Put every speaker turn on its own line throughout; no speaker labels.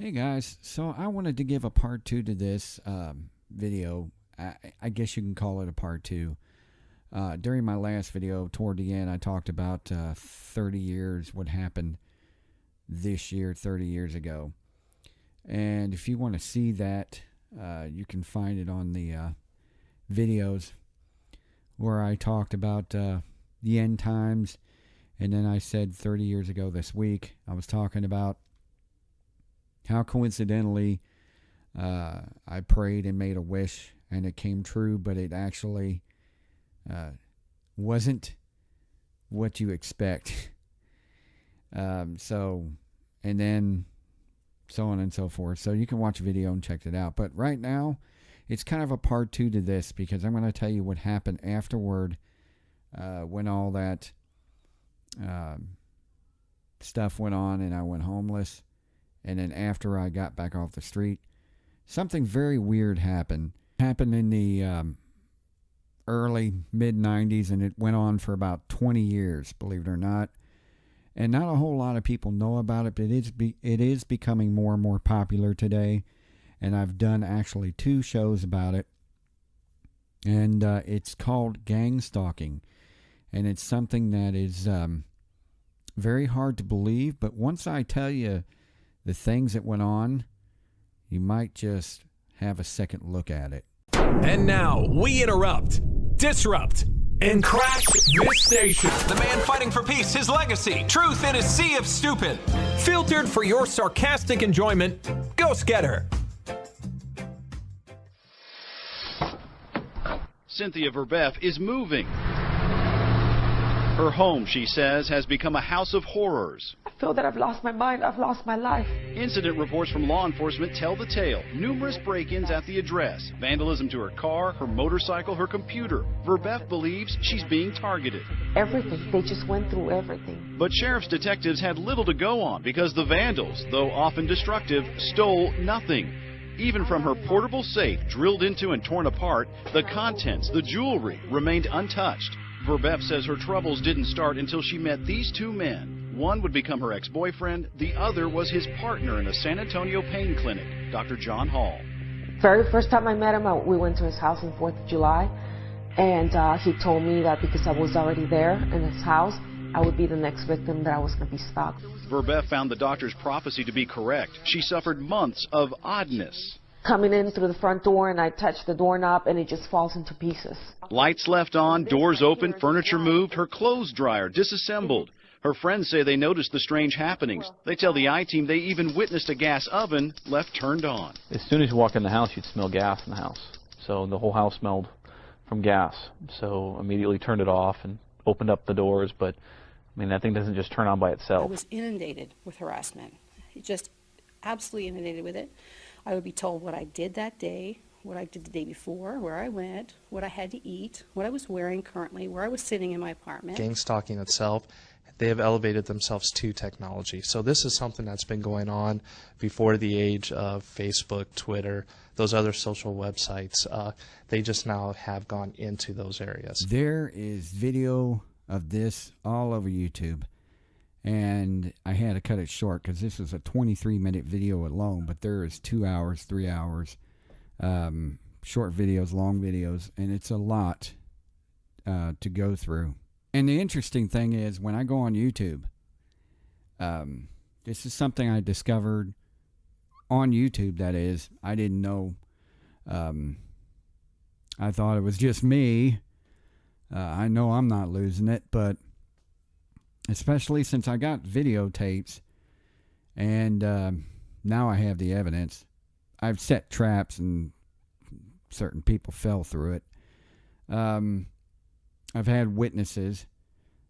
Hey guys, so I wanted to give a part two to this video. I guess you can call it a part two. During my last video, toward the end, I talked about 30 years, what happened this year, 30 years ago. And if you want to see that, you can find it on the videos where I talked about the end times. And then I said 30 years ago this week, I was talking about how coincidentally I prayed and made a wish and it came true, but it actually wasn't what you expect. And then so on and so forth. So you can watch a video and check it out. But right now, it's kind of a part two to this because I'm going to tell you what happened afterward when all that stuff went on and I went homeless. And then after I got back off the street, something very weird happened. It happened in the early, mid-90s, and it went on for about 20 years, believe it or not. And not a whole lot of people know about it, but it is becoming more and more popular today. And I've done actually 2 shows about it. And it's called gang stalking. And it's something that is very hard to believe. But once I tell you the things that went on, you might just have a second look at it.
And now we interrupt, disrupt, and crash this station.
The man fighting for peace, his legacy, truth in a sea of stupid.
Filtered for your sarcastic enjoyment, Ghost Getter.
Cynthia Verbeff is moving. Her home, she says, has become a house of horrors.
I feel that I've lost my mind. I've lost my life.
Incident reports from law enforcement tell the tale. Numerous break-ins at the address. Vandalism to her car, her motorcycle, her computer. Verbeff believes she's being targeted.
Everything. They just went through everything.
But sheriff's detectives had little to go on because the vandals, though often destructive, stole nothing. Even from her portable safe, drilled into and torn apart, the contents, the jewelry, remained untouched. Verbeff says her troubles didn't start until she met these 2 men. One would become her ex-boyfriend. The other was his partner in a San Antonio pain clinic, Dr. John Hall.
Very first time I met him, we went to his house on 4th of July. And he told me that because I was already there in his house, I would be the next victim, that I was going to be stalked.
Verbeff found the doctor's prophecy to be correct. She suffered months of oddness.
Coming in through the front door, and I touch the doorknob, and it just falls into pieces.
Lights left on, doors open, furniture moved, her clothes dryer disassembled. Her friends say they noticed the strange happenings. They tell the I-Team they even witnessed a gas oven left turned on.
As soon as you walk in the house, you'd smell gas in the house. So the whole house smelled from gas. So immediately turned it off and opened up the doors. But, I mean, that thing doesn't just turn on by itself.
I was inundated with harassment. Just absolutely inundated with it. I would be told what I did that day, what I did the day before, where I went, what I had to eat, what I was wearing currently, where I was sitting in my apartment.
Gang stalking itself, they have elevated themselves to technology. So this is something that's been going on before the age of Facebook, Twitter, those other social websites. They just now have gone into those areas.
There is video of this all over YouTube. And I had to cut it short because this was a 23-minute video alone, but there is 2 hours, 3 hours, short videos, long videos, and it's a lot to go through. And the interesting thing is when I go on YouTube, this is something I discovered on YouTube, that is. I didn't know. I thought it was just me. I know I'm not losing it, but especially since I got videotapes and now I have the evidence. I've set traps and certain people fell through it. I've had witnesses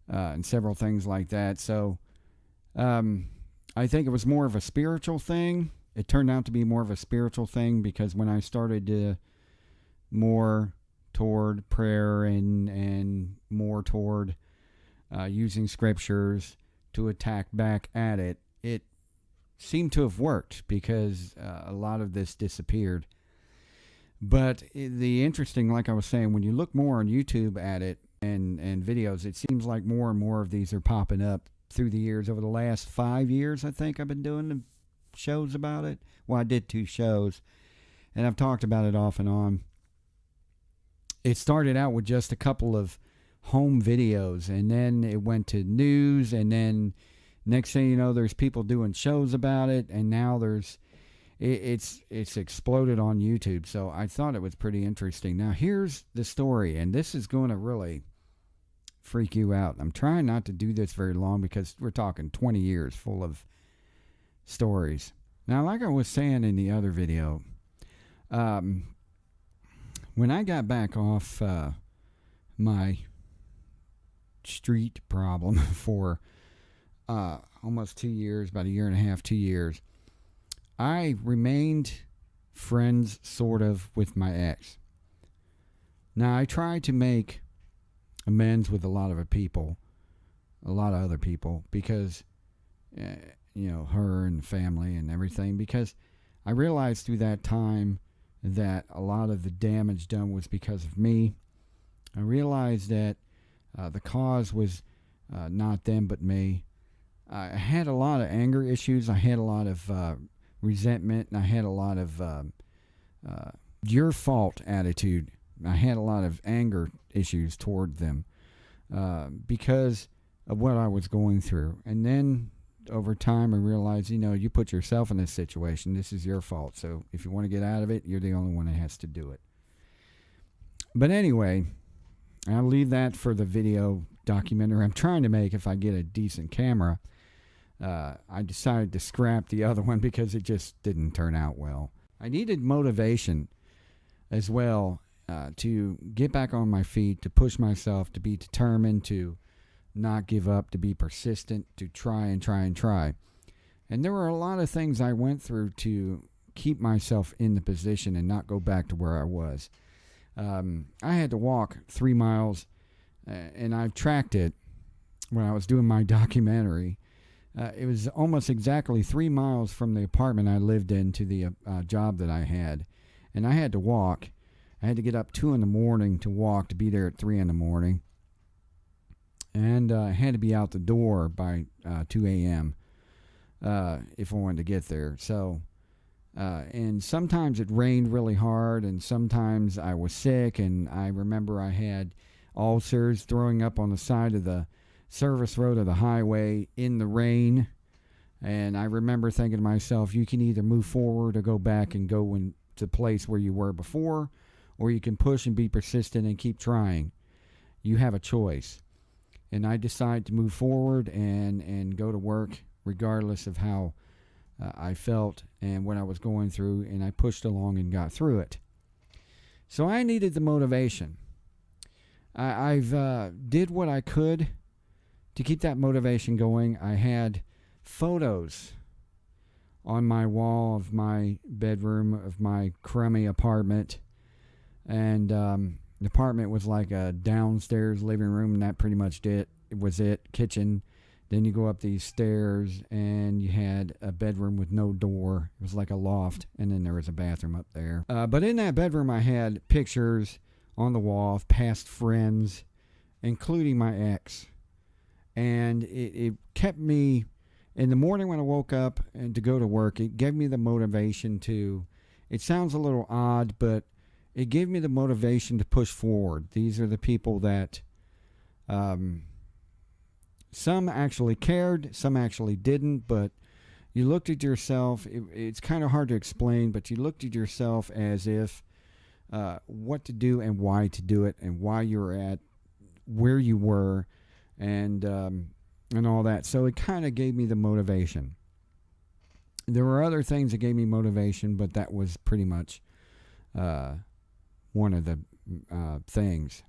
and several things like that. So I think it was more of a spiritual thing. It turned out to be more of a spiritual thing because when I started to more toward prayer and more toward using scriptures to attack back at it, it seemed to have worked because a lot of this disappeared. But the interesting, like I was saying, when you look more on YouTube at it and videos, it seems like more and more of these are popping up through the years. Over the last 5 years, I think I've been doing shows about it. Well, I did 2 shows, and I've talked about it off and on. It started out with just a couple of home videos, and then it went to news, and then next thing you know, there's people doing shows about it, and now it's exploded on YouTube. So I thought it was pretty interesting. Now here's the story, and this is going to really freak you out. I'm trying not to do this very long because we're talking 20 years full of stories. Now, like I was saying in the other video, when I got back off my street problem for almost 2 years, about a year and a half, 2 years, I remained friends, sort of, with my ex. Now, I tried to make amends with a lot of other people, because, her and the family and everything, because I realized through that time that a lot of the damage done was because of me. I realized that the cause was not them but me. I had a lot of anger issues. I had a lot of resentment, and I had a lot of your fault attitude. I had a lot of anger issues toward them because of what I was going through. And then over time I realized, you put yourself in this situation. This is your fault. So if you want to get out of it, you're the only one that has to do it. But anyway, I'll leave that for the video documentary I'm trying to make if I get a decent camera. I decided to scrap the other one because it just didn't turn out well. I needed motivation as well to get back on my feet, to push myself, to be determined, to not give up, to be persistent, to try and try and try. And there were a lot of things I went through to keep myself in the position and not go back to where I was. I had to walk 3 miles, and I've tracked it when I was doing my documentary. It was almost exactly 3 miles from the apartment I lived in to the job that I had. And I had to walk. I had to get up 2 in the morning to walk, to be there at 3 in the morning. And I had to be out the door by 2 a.m. If I wanted to get there. So, and sometimes it rained really hard, and sometimes I was sick, and I remember I had ulcers throwing up on the side of the service road of the highway in the rain. And I remember thinking to myself, you can either move forward or go back and go into the place where you were before, or you can push and be persistent and keep trying. You have a choice. And I decided to move forward and go to work regardless of how I felt and what I was going through, and I pushed along and got through it. So I needed the motivation. I've did what I could to keep that motivation going. I had photos on my wall of my bedroom, of my crummy apartment, and the apartment was like a downstairs living room, and that pretty much was it. Kitchen. Then you go up these stairs, and you had a bedroom with no door. It was like a loft, and then there was a bathroom up there. But in that bedroom, I had pictures on the wall of past friends, including my ex. And it kept me, in the morning when I woke up and to go to work, it gave me the motivation to, it sounds a little odd, but it gave me the motivation to push forward. These are the people that some actually cared, some actually didn't, but you looked at yourself, it's kind of hard to explain, but you looked at yourself as if what to do and why to do it, and why you were at where you were, and all that. So it kind of gave me the motivation. There were other things that gave me motivation, but that was pretty much one of the things.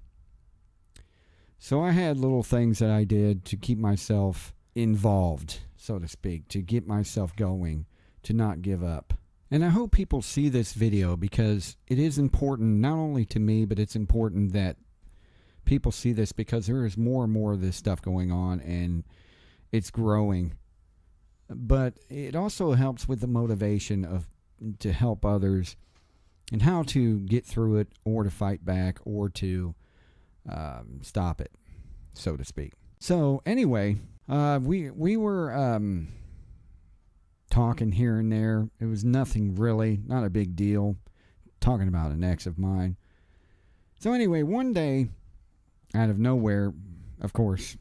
So I had little things that I did to keep myself involved, so to speak, to get myself going, to not give up. And I hope people see this video, because it is important not only to me, but it's important that people see this, because there is more and more of this stuff going on, and it's growing. But it also helps with the motivation to help others and how to get through it, or to fight back, or to stop it, so to speak. So anyway, we were talking here and there. It was nothing really, not a big deal. Talking about an ex of mine. So anyway, one day, out of nowhere, of course,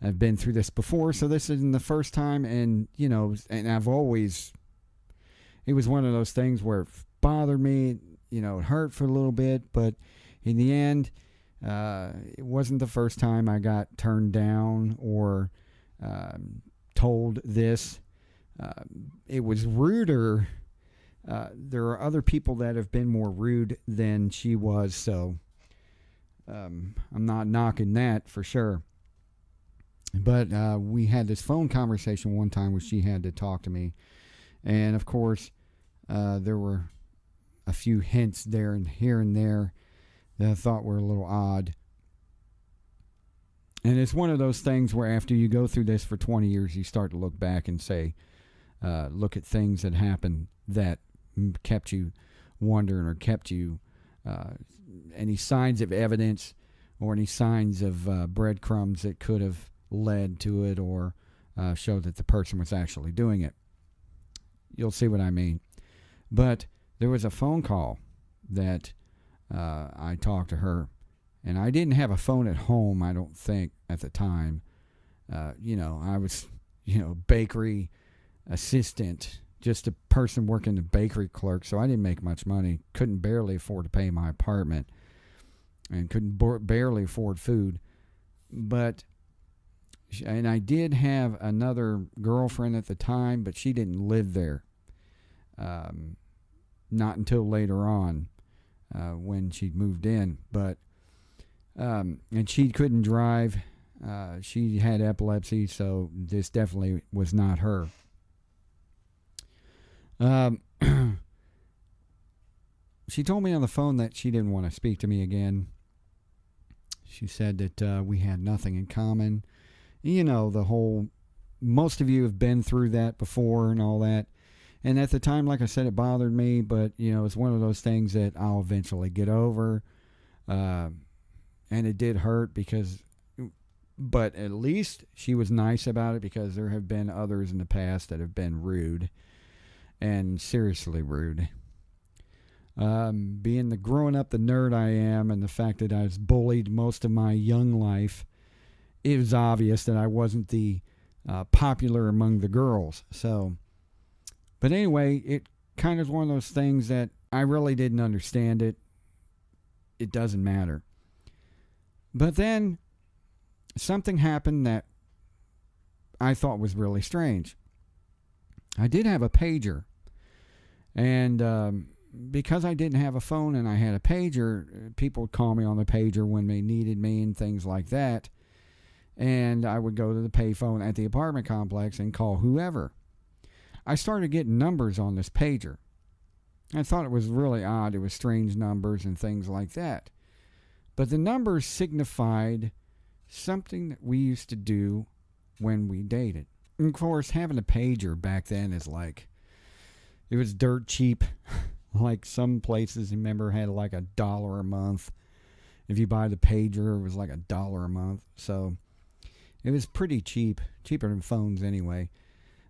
I've been through this before, so this isn't the first time, and, you know, and I've always, it was one of those things where it bothered me, you know, it hurt for a little bit, but in the end, it wasn't the first time I got turned down or told this. It was ruder. There are other people that have been more rude than she was, so I'm not knocking that for sure. But we had this phone conversation one time where she had to talk to me. And, of course, there were a few hints there and here and there that I thought were a little odd. And it's one of those things where after you go through this for 20 years, you start to look back and say, look at things that happened that kept you wondering or kept you any signs of evidence or any signs of breadcrumbs that could have led to it or showed that the person was actually doing it. You'll see what I mean. But there was a phone call that I talked to her, and I didn't have a phone at home, I don't think, at the time. I was, bakery assistant, just a person working the bakery clerk, so I didn't make much money, couldn't barely afford to pay my apartment, and couldn't barely afford food. And I did have another girlfriend at the time, but she didn't live there. Not until later on, when she moved in. But and she couldn't drive. She had epilepsy, so this definitely was not her. She told me on the phone that she didn't want to speak to me again. She said that we had nothing in common. You know, most of you have been through that before and all that. And at the time, like I said, it bothered me, but, it's one of those things that I'll eventually get over. And it did hurt but at least she was nice about it, because there have been others in the past that have been rude, and seriously rude. Being growing up the nerd I am, and the fact that I was bullied most of my young life, it was obvious that I wasn't the popular among the girls. But anyway, it kind of one of those things that I really didn't understand it. It doesn't matter. But then something happened that I thought was really strange. I did have a pager. And because I didn't have a phone and I had a pager, people would call me on the pager when they needed me and things like that. And I would go to the payphone at the apartment complex and call whoever. I started getting numbers on this pager. I thought it was really odd. It was strange numbers and things like that. But the numbers signified something that we used to do when we dated. And of course, having a pager back then is it was dirt cheap. Like some places, remember, had like $1 a month. If you buy the pager, it was like $1 a month. So it was pretty cheap, cheaper than phones anyway.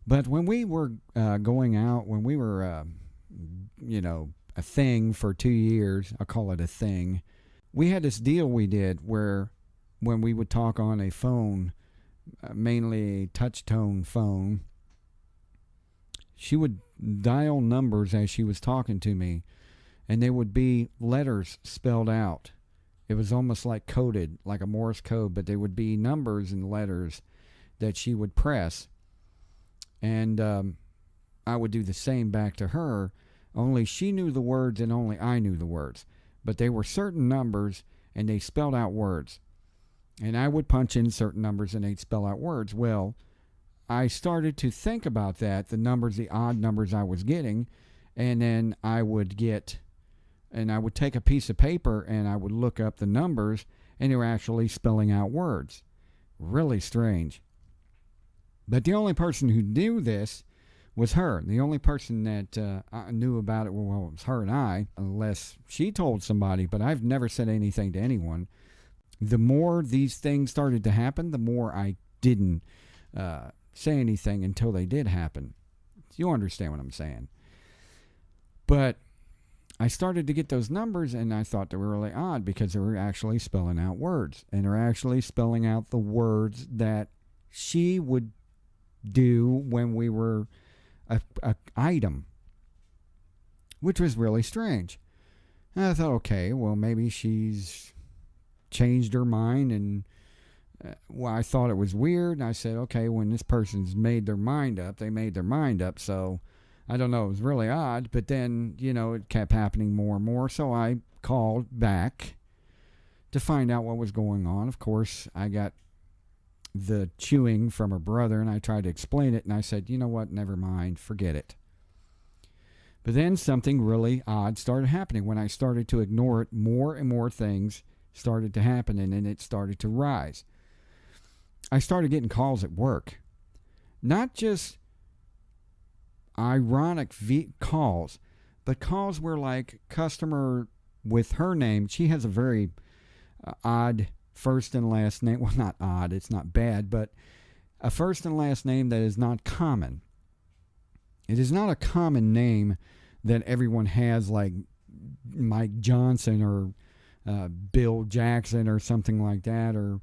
But when we were going out, when we were, a thing for 2 years, I'll call it a thing, we had this deal we did where when we would talk on a phone, mainly a touch-tone phone, she would dial numbers as she was talking to me, and they would be letters spelled out. It was almost like coded, like a Morse code, but there would be numbers and letters that she would press. And I would do the same back to her, only she knew the words and only I knew the words. But they were certain numbers, and they spelled out words. And I would punch in certain numbers, and they'd spell out words. Well, I started to think about that, the odd numbers I was getting, and then I would take a piece of paper, and I would look up the numbers, and they were actually spelling out words. Really strange. But the only person who knew this was her. The only person that I knew about it, well, it was her and I, unless she told somebody, but I've never said anything to anyone. The more these things started to happen, the more I didn't say anything until they did happen. You understand what I'm saying. But I started to get those numbers, and I thought they were really odd because they were actually spelling out words. And they're actually spelling out the words that she would do when we were a item, which was really strange. And I thought, okay, well, maybe she's changed her mind. And well, I thought it was weird. And I said, okay, when this person's made their mind up, they made their mind up. So I don't know, it was really odd. But then, it kept happening more and more. So I called back to find out what was going on. Of course, I got the chewing from her brother, and I tried to explain it. And I said, you know what, never mind, forget it. But then something really odd started happening. When I started to ignore it, more and more things started to happen, and then it started to rise. I started getting calls at work. Not just ironic calls, but calls where like customer with her name, she has a very odd first and last name. Well, not odd, it's not bad, but a first and last name that is not common. It is not a common name that everyone has, like Mike Johnson or Bill Jackson or something like that, or,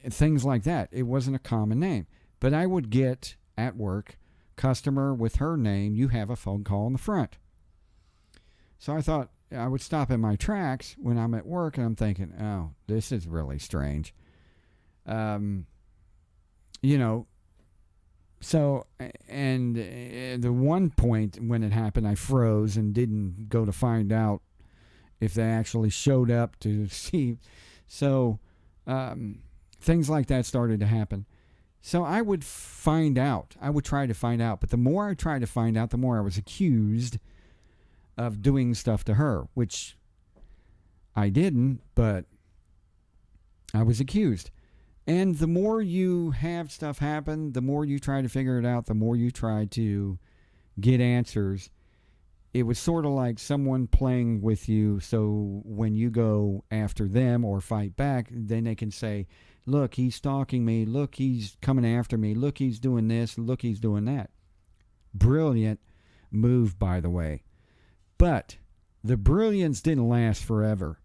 things like that. It wasn't a common name. But I would get at work, customer with her name, you have a phone call in the front. So I thought I would stop in my tracks when I'm at work, and I'm thinking, oh, this is really strange. So, and the one point when it happened, I froze and didn't go to find out if they actually showed up to see. So, things like that started to happen. So I would find out. I would try to find out. But the more I tried to find out, the more I was accused of doing stuff to her, which I didn't, but I was accused. And the more you have stuff happen, the more you try to figure it out, the more you try to get answers. It was sort of like someone playing with you, so when you go after them or fight back, then they can say, look, he's stalking me, look, he's coming after me, look, he's doing this, look, he's doing that. Brilliant move, by the way. But the brilliance didn't last forever.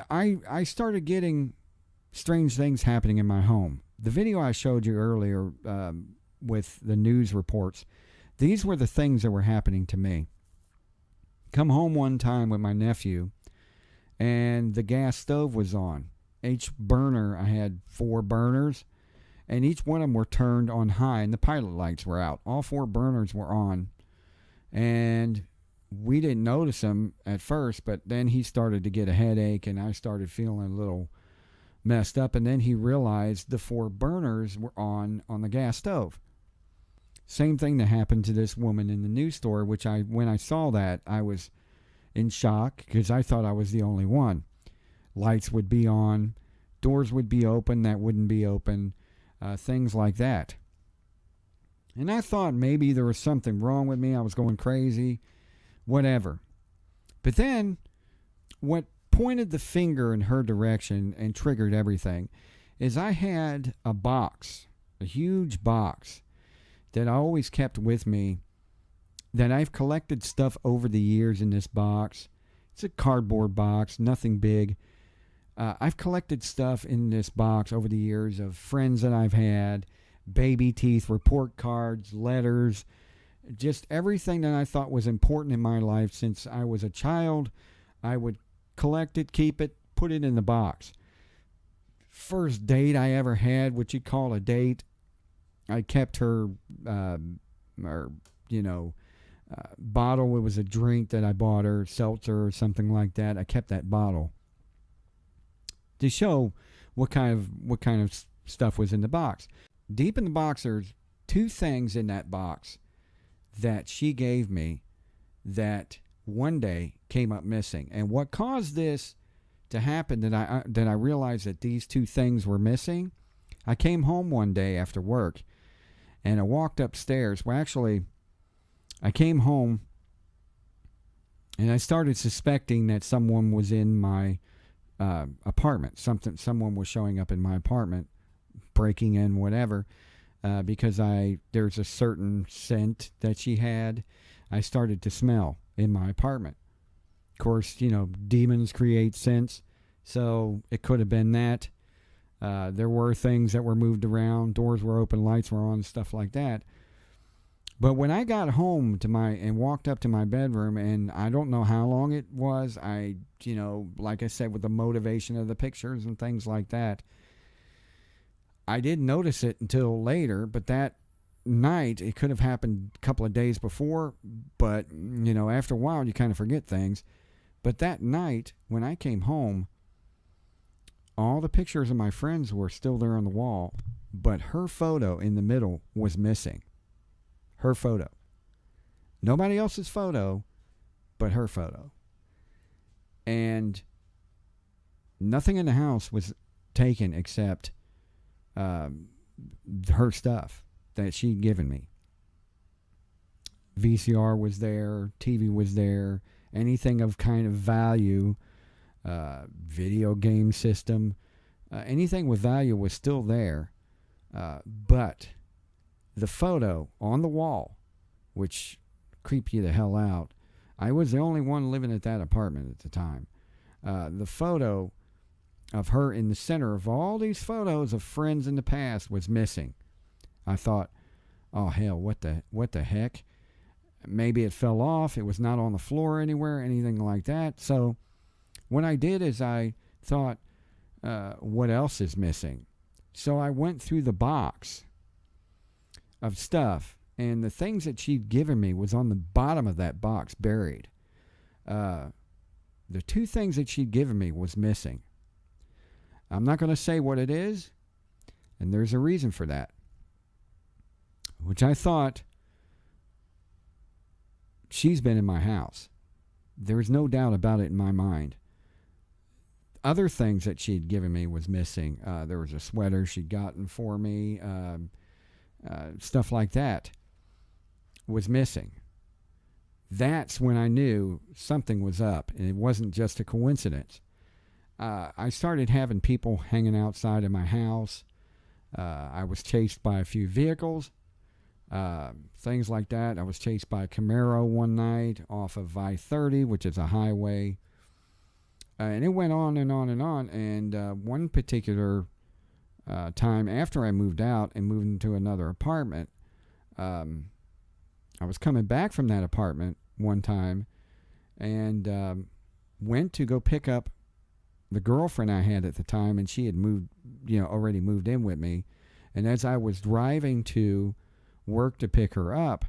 I started getting strange things happening in my home. The video I showed you earlier with the news reports, these were the things that were happening to me. Come home one time with my nephew, and the gas stove was on. Each burner, I had 4 burners, and each one of them were turned on high, and the pilot lights were out. All 4 burners were on, and we didn't notice them at first, but then he started to get a headache, and I started feeling a little messed up, and then he realized the 4 burners were on the gas stove. Same thing that happened to this woman in the news story, which when I saw that, I was in shock because I thought I was the only one. Lights would be on, doors would be open that wouldn't be open, things like that. And I thought maybe there was something wrong with me. I was going crazy, whatever. But then what pointed the finger in her direction and triggered everything is I had a box, a huge box that I always kept with me, that I've collected stuff over the years in this box. It's a cardboard box, nothing big. I've collected stuff in this box over the years of friends that I've had, baby teeth, report cards, letters, just everything that I thought was important in my life since I was a child. I would collect it, keep it, put it in the box. First date I ever had, what you call a date, I kept her, bottle. It was a drink that I bought her, seltzer or something like that. I kept that bottle to show what kind of stuff was in the box. Deep in the box, there's 2 things in that box that she gave me that one day came up missing. And what caused this to happen, that I realized that these 2 things were missing, I came home one day after work, and I walked upstairs. Well, actually, I came home, and I started suspecting that someone was in my apartment. Someone was showing up in my apartment, breaking in, whatever. because there's a certain scent that she had. I started to smell in my apartment. Of course, demons create scents, so it could have been that. There were things that were moved around, doors were open, lights were on, stuff like that. But when I got home and walked up to my bedroom, and I don't know how long it was, like I said, with the motivation of the pictures and things like that, I didn't notice it until later. But that night, it could have happened a couple of days before, but after a while you kind of forget things. But that night when I came home, all the pictures of my friends were still there on the wall, but her photo in the middle was missing. Her photo. Nobody else's photo, but her photo. And nothing in the house was taken except her stuff that she'd given me. VCR was there, TV was there, anything of kind of value, video game system, anything with value was still there. But the photo on the wall, which creeped you the hell out, I was the only one living at that apartment at the time. The photo of her in the center of all these photos of friends in the past was missing. I thought, oh hell, what the heck? Maybe it fell off. It was not on the floor anywhere, anything like that. So what I did is I thought, what else is missing? So I went through the box of stuff, and the things that she'd given me was on the bottom of that box, buried. The two things that she'd given me was missing. I'm not going to say what it is, and there's a reason for that, which I thought, she's been in my house. There's no doubt about it in my mind. Other things that she'd given me was missing. There was a sweater she'd gotten for me. Stuff like that was missing. That's when I knew something was up, and it wasn't just a coincidence. I started having people hanging outside of my house. I was chased by a few vehicles. Things like that. I was chased by a Camaro one night off of I-30, which is a highway. And it went on and on and on. And one particular time after I moved out and moved into another apartment, I was coming back from that apartment one time and went to go pick up the girlfriend I had at the time, and she had moved, already moved in with me. And as I was driving to work to pick her up,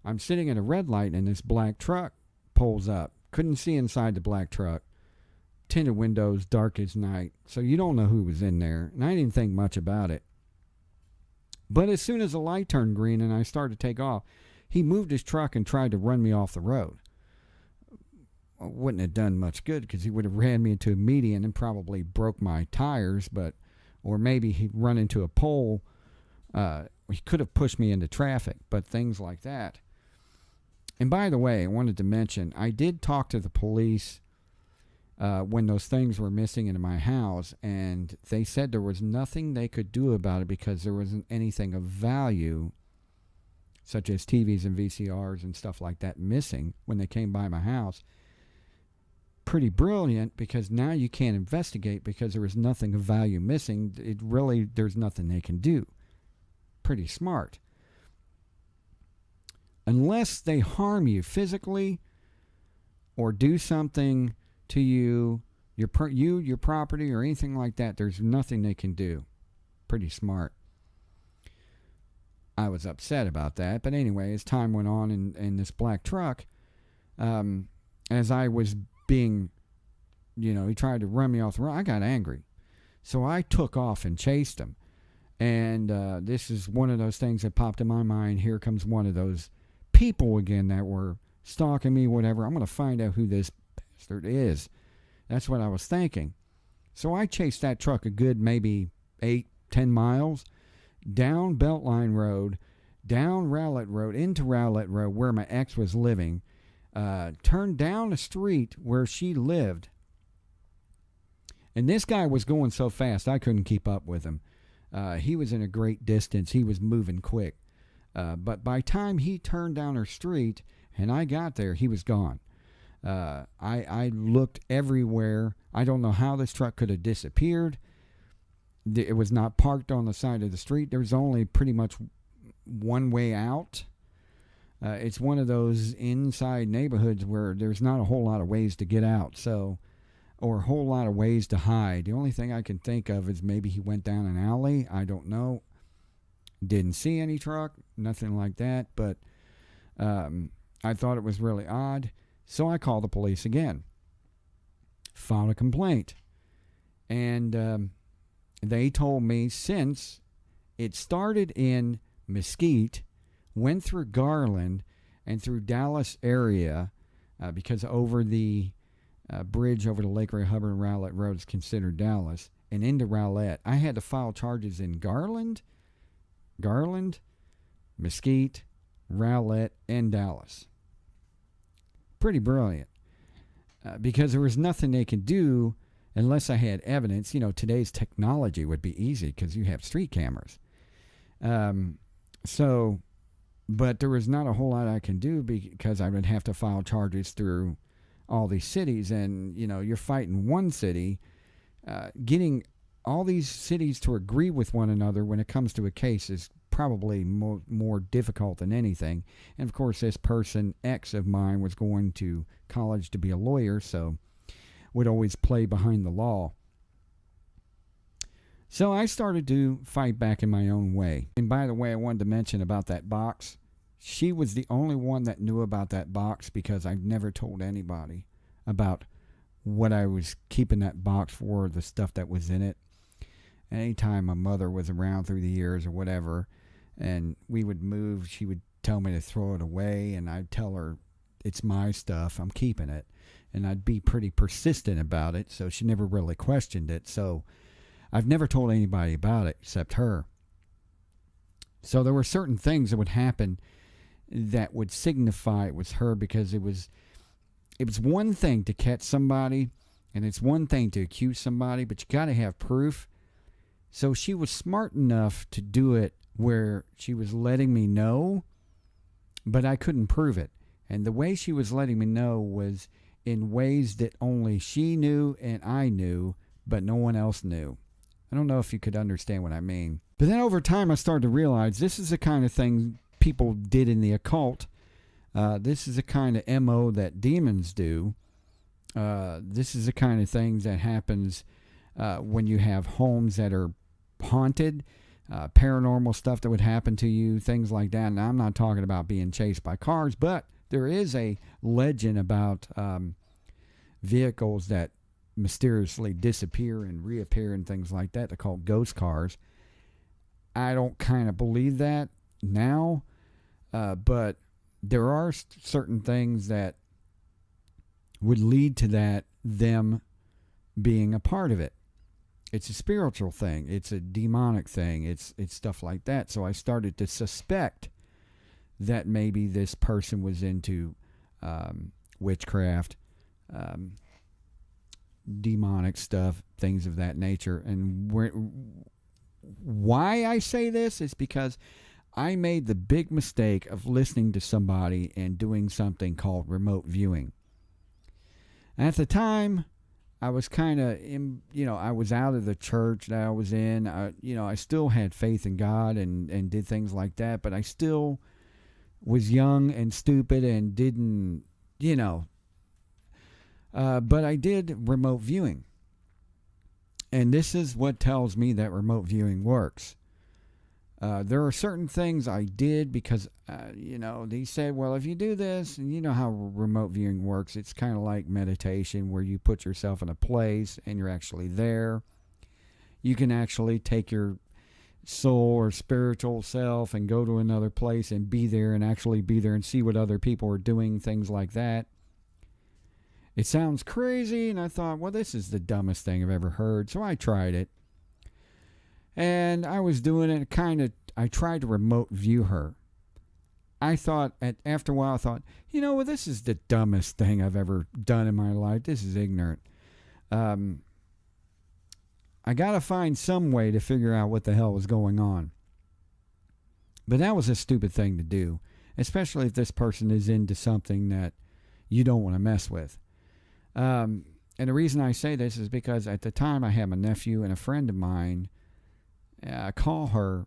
I'm sitting at a red light and this black truck pulls up. Couldn't see inside the black truck. Tinted windows, dark as night. So you don't know who was in there. And I didn't think much about it. But as soon as the light turned green and I started to take off, he moved his truck and tried to run me off the road. I wouldn't have done much good because he would have ran me into a median and probably broke my tires, or maybe he'd run into a pole. He could have pushed me into traffic, but things like that. And by the way, I wanted to mention, I did talk to the police when those things were missing in my house, and they said there was nothing they could do about it because there wasn't anything of value, such as TVs and VCRs and stuff like that, missing when they came by my house. Pretty brilliant, because now you can't investigate because there was nothing of value missing. There's nothing they can do. Pretty smart. Unless they harm you physically or do something to you, your property or anything like that, there's nothing they can do. Pretty smart. I was upset about that, but anyway, as time went on in this black truck, as I was being, he tried to run me off the road, I got angry. So I took off and chased him. And this is one of those things that popped in my mind. Here comes one of those people again that were stalking me, whatever. I'm going to find out who this bastard is. That's what I was thinking. So I chased that truck a good maybe 8-10 miles down Beltline Road, down Rowlett Road, into Rowlett Road where my ex was living, turned down the street where she lived. And this guy was going so fast I couldn't keep up with him. He was in a great distance. He was moving quick. But by time he turned down our street and I got there, he was gone. I looked everywhere. I don't know how this truck could have disappeared. It was not parked on the side of the street. There's only pretty much one way out. It's one of those inside neighborhoods where there's not a whole lot of ways to get out, or a whole lot of ways to hide. The only thing I can think of is maybe he went down an alley. I don't know. Didn't see any truck, nothing like that, but I thought it was really odd. So I called the police again, filed a complaint, and they told me since it started in Mesquite, went through Garland and through Dallas area, because over the bridge over the Lake Ray Hubbard and Rowlett Road is considered Dallas, and into Rowlett, I had to file charges in Garland, Mesquite, Rowlett, and Dallas. Pretty brilliant, because there was nothing they could do unless I had evidence. Today's technology would be easy because you have street cameras. But there was not a whole lot I can do because I would have to file charges through all these cities. And, you're fighting one city, getting all these cities to agree with one another when it comes to a case is probably more difficult than anything. And, of course, this person, X of mine, was going to college to be a lawyer, so would always play behind the law. So I started to fight back in my own way. And by the way, I wanted to mention about that box. She was the only one that knew about that box because I never told anybody about what I was keeping that box for, the stuff that was in it. Anytime my mother was around through the years or whatever, and we would move, she would tell me to throw it away, and I'd tell her, it's my stuff, I'm keeping it. And I'd be pretty persistent about it, so she never really questioned it. So I've never told anybody about it except her. So there were certain things that would happen that would signify it was her, because it was one thing to catch somebody, and it's one thing to accuse somebody, but you got to have proof. So she was smart enough to do it where she was letting me know, but I couldn't prove it. And the way she was letting me know was in ways that only she knew and I knew, but no one else knew. I don't know if you could understand what I mean. But then over time, I started to realize this is the kind of thing people did in the occult. This is the kind of MO that demons do. This is the kind of things that happens when you have homes that are haunted, paranormal stuff that would happen to you, things like that. Now, I'm not talking about being chased by cars, but there is a legend about vehicles that mysteriously disappear and reappear and things like that. They're called ghost cars. I don't kind of believe that now, but there are certain things that would lead to that, them being a part of it. It's a spiritual thing. It's a demonic thing. It's stuff like that. So I started to suspect that maybe this person was into witchcraft, demonic stuff, things of that nature. And why I say this is because I made the big mistake of listening to somebody and doing something called remote viewing. At the time, I was kind of, I was out of the church that I was in. I still had faith in God and did things like that, but I still was young and stupid and didn't, but I did remote viewing. And this is what tells me that remote viewing works. There are certain things I did because, they said, well, if you do this, and you know how remote viewing works, it's kind of like meditation where you put yourself in a place and you're actually there. You can actually take your soul or spiritual self and go to another place and be there and actually be there and see what other people are doing, things like that. It sounds crazy, and I thought, well, this is the dumbest thing I've ever heard, so I tried it. And I was doing it I tried to remote view her. I thought, after a while, I thought, well, this is the dumbest thing I've ever done in my life. This is ignorant. I got to find some way to figure out what the hell was going on. But that was a stupid thing to do, especially if this person is into something that you don't want to mess with. And the reason I say this is because at the time I had my nephew and a friend of mine call her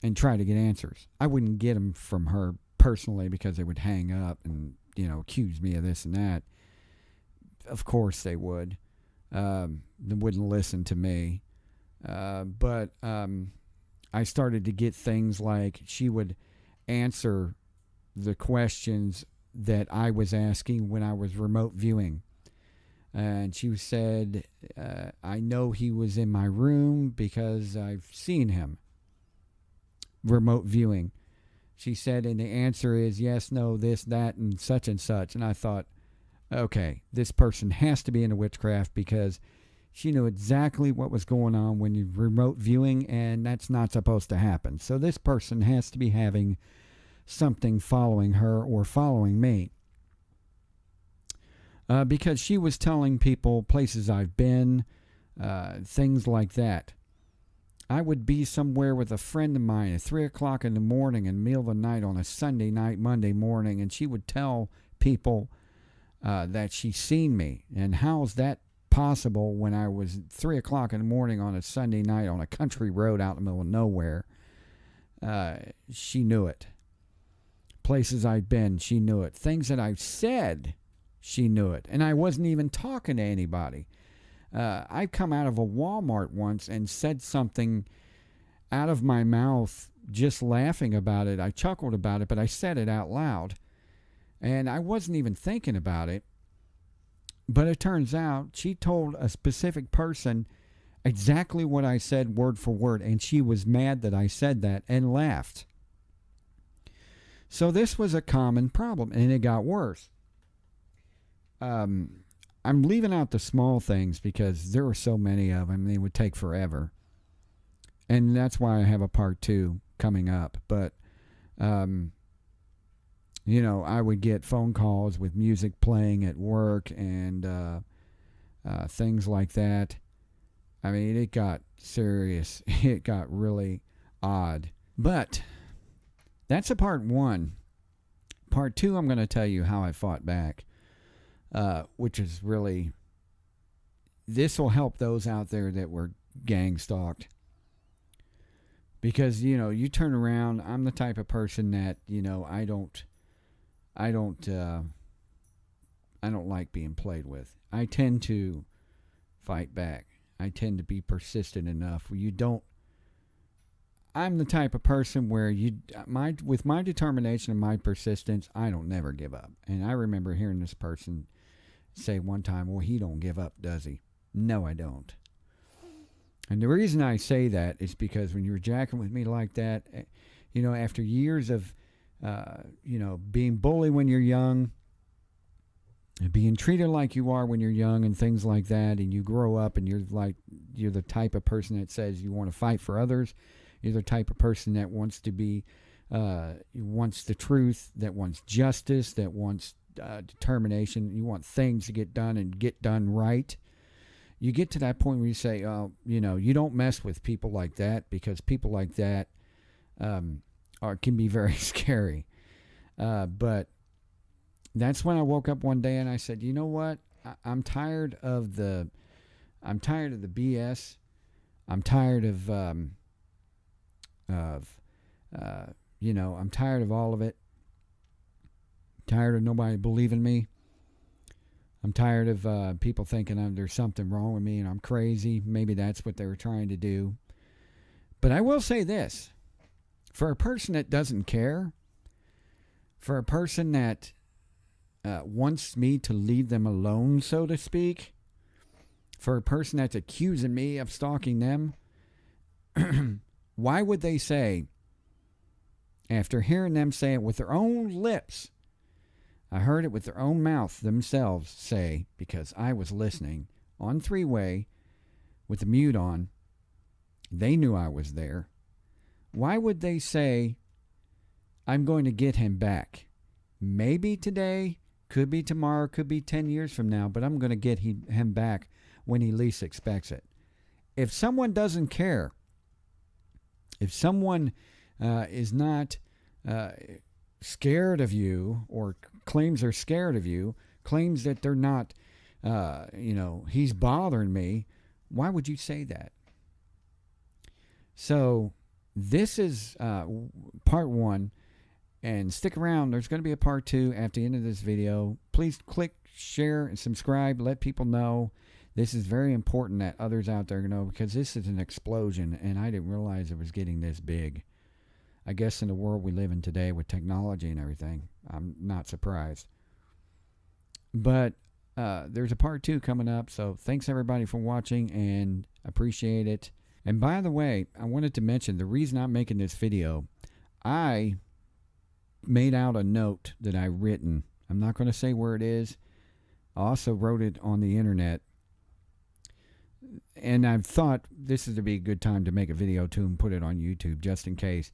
and try to get answers. I wouldn't get them from her personally because they would hang up and, accuse me of this and that. Of course they would. They wouldn't listen to me. But I started to get things like she would answer the questions that I was asking when I was remote viewing. And she said, I know he was in my room because I've seen him remote viewing. She said, and the answer is yes, no, this, that, and such and such. And I thought, okay, this person has to be into witchcraft because she knew exactly what was going on when you're remote viewing, and that's not supposed to happen. So this person has to be having something following her or following me. Because she was telling people places I've been, things like that. I would be somewhere with a friend of mine at 3 o'clock in the morning in the middle of the night on a Sunday night, Monday morning, and she would tell people that she's seen me. And how is that possible when I was 3 o'clock in the morning on a Sunday night on a country road out in the middle of nowhere? She knew it. Places I've been, she knew it. Things that I've said, she knew it. And I wasn't even talking to anybody. I come out of a Walmart once and said something out of my mouth, just laughing about it. I chuckled about it, but I said it out loud. And I wasn't even thinking about it. But it turns out she told a specific person exactly what I said word for word, and she was mad that I said that and laughed. So this was a common problem, and it got worse. I'm leaving out the small things because there were so many of them, they would take forever. And that's why I have a part 2 coming up. But, I would get phone calls with music playing at work and things like that. I mean, it got serious. It got really odd. But that's a part 1. Part 2, I'm going to tell you how I fought back. Which is really, this will help those out there that were gang stalked. Because, you turn around, I'm the type of person that, I don't like being played with. I tend to fight back. I tend to be persistent enough where I'm the type of person where with my determination and my persistence, I don't never give up. And I remember hearing this person say one time, well, he don't give up, does he? No, I don't. And the reason I say that is because when you're jacking with me like that, after years of, being bullied when you're young, and being treated like you are when you're young and things like that, and you grow up and you're the type of person that says you want to fight for others. You're the type of person that wants to be, wants the truth, that wants justice, that wants determination. You want things to get done and get done right. You get to that point where you say, you don't mess with people like that because people like that can be very scary. But that's when I woke up one day and I said, you know what? I'm tired of the BS. I'm tired of I'm tired of all of it. Tired of nobody believing me. I'm tired of people thinking there's something wrong with me and I'm crazy. Maybe that's what they were trying to do. But I will say this. For a person that doesn't care, for a person that wants me to leave them alone, so to speak, for a person that's accusing me of stalking them, why would they say, after hearing them say it with their own lips, I heard it with their own mouth themselves say, because I was listening on 3-way with the mute on, they knew I was there. Why would they say, I'm going to get him back? Maybe today, could be tomorrow, could be 10 years from now, but I'm going to get him back when he least expects it. if someone doesn't care, if someone is not scared of you, or claims they're scared of you, claims that they're not, he's bothering me, why would you say that? So this is part 1. And stick around. There's going to be a part 2 at the end of this video. Please click, share, and subscribe. Let people know. This is very important that others out there know, because this is an explosion, and I didn't realize it was getting this big. I guess in the world we live in today with technology and everything, I'm not surprised. But there's a part 2 coming up, so thanks everybody for watching, and appreciate it. And by the way, I wanted to mention the reason I'm making this video. I made out a note that I written. I'm not going to say where it is. I also wrote it on the internet. And I thought this would be a good time to make a video too and put it on YouTube just in case.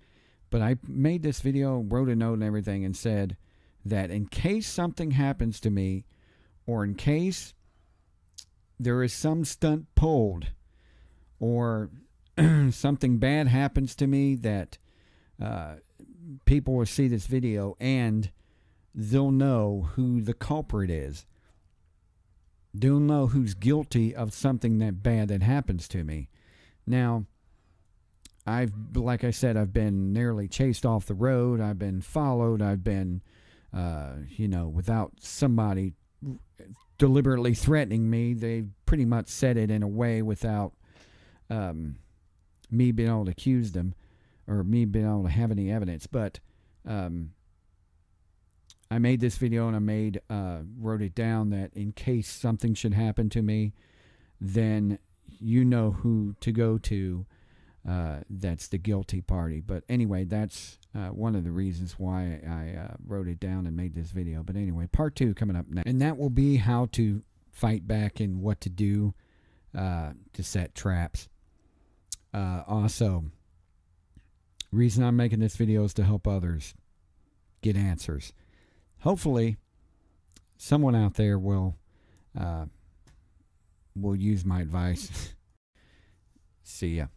But I made this video, wrote a note and everything, and said that in case something happens to me, or in case there is some stunt pulled, or something bad happens to me, that people will see this video and they'll know who the culprit is. They'll know who's guilty of something that bad that happens to me. Now, like I said, I've been nearly chased off the road. I've been followed. I've been, without somebody deliberately threatening me. They pretty much said it in a way without me being able to accuse them, or me being able to have any evidence. But I made this video, and I wrote it down that in case something should happen to me, then you know who to go to. That's the guilty party. But anyway, that's one of the reasons why I wrote it down and made this video. But anyway, part 2 coming up next. And that will be how to fight back and what to do to set traps. Also, reason I'm making this video is to help others get answers. Hopefully, someone out there will use my advice. See ya.